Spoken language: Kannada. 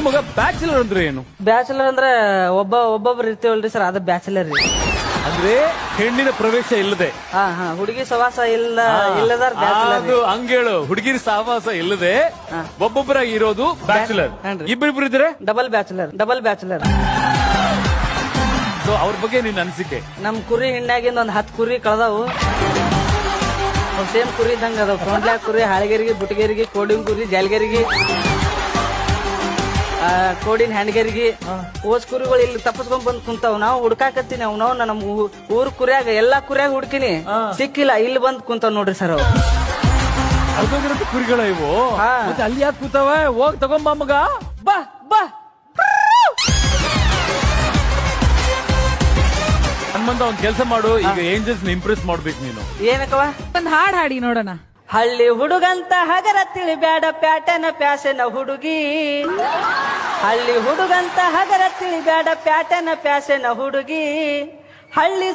ಮಗ ಬ್ಯಾಚುಲರ್ ಅಂದ್ರೆ ಏನು? ಬ್ಯಾಚುಲರ್ ಅಂದ್ರೆ ಒಬ್ಬೊಬ್ರು ಇರ್ತೀವಲ್ರಿ ಸರ್, ಅದ ಬ್ಯಾಚುಲರ್ ರೀ. ಅಂದ್ರೆ ಹೆಣ್ಣಿನ ಪ್ರವೇಶ ಇಲ್ಲದೆ, ಹಾ ಹುಡುಗಿ ಸವಾಸ ಇಲ್ಲದಾರ ಬ್ಯಾಚುಲರ್. ಅದು ಹಂಗೇಳು, ಹುಡುಗಿರ ಸಹವಾಸ ಇಲ್ಲದೆ ಒಬ್ಬೊಬ್ಬರಾಗಿ ಇರೋದು ಬ್ಯಾಚುಲರ್. ಇಬ್ಬರಿಬ್ರು ಇದ್ರೆ ಡಬಲ್ ಬ್ಯಾಚುಲರ್. ಅವ್ರ ಬಗ್ಗೆ ನಿನ್ನ ಅನಿಸಿಕೆ? ನಮ್ ಕುರಿ ಹಿಂಡಾಗಿಂದ ಒಂದ್ 10 ಕುರಿ ಕಳ್ದಾವು. ಸೇಮ್ ಕುರಿ ಇದ್ದಂಗ ಅದಾವ. ಕೊಂಡ್ಲ್ಯಾ ಕುರಿ, ಹಾಳಗೇರಿಗೆ, ಬುಟಗೇರಿಗೆ, ಕೋಡಿನ ಕುರಿ, ಜಾಲ್ಗೇರಿಗೆ, ಕೋಡಿನ ಹ್ಯಾಂಡ್ಗೇರಿಗೆ. ಓಸ್ ಕುರಿಗಳು ಇಲ್ಲಿ ತಪ್ಪಸ್ಕೊಂಡ್ ಬಂದ್ ಕುಂತಾವ್. ನಾವು ಹುಡ್ಕಾಕತ್ತೀನಿ ನಾವು ನಮ್ ಊರ್ ಕುರಿಯಾಗ ಎಲ್ಲಾ ಕುರಿಯಾಗ ಹುಡ್ಕಿನಿ, ಸಿಕ್ಕಿಲ್ಲ. ಇಲ್ಲಿ ಬಂದ್ ಕುಂತಾವ್ ನೋಡ್ರಿ ಸರ್ ಅವ್. ಅರ್ಧೋಗಿರೋ ಕುರಿಗಳ ಇವು. ಮತ್ತೆ ಅಲ್ಲಿ ಯಾಕೆ ಕೂತಾವ? ಹೋಗ್ ತಗೊಂಬ ಮಗ, ಬಾ ಬಾ. ಹನುಮಂತ, ಒಂದ್ ಕೆಲಸ ಮಾಡು, ಈಗ ಏಂಜಲ್ಸ್ ಇಂಪ್ರೆಸ್ ಮಾಡ್ಬೇಕು ನೀನು. ಏನಕ್ಕವ? ಒಂದ್ ಹಾಡ್ ಹಾಡಿ ನೋಡೋಣ. ಹಳ್ಳಿ ಹುಡುಗಂತ ಹಗರ ತಿಳಿಬ್ಯಾಡ ಪ್ಯಾಟನ ಪ್ಯಾಸನ ಹುಡುಗಿ. ಹಳ್ಳಿ ಹುಡುಗಂತ ಹಗರ ತಿಳಿಬ್ಯಾಡ ಪ್ಯಾಟನ ಪ್ಯಾಸನ ಹುಡುಗಿ. ಹಳ್ಳಿ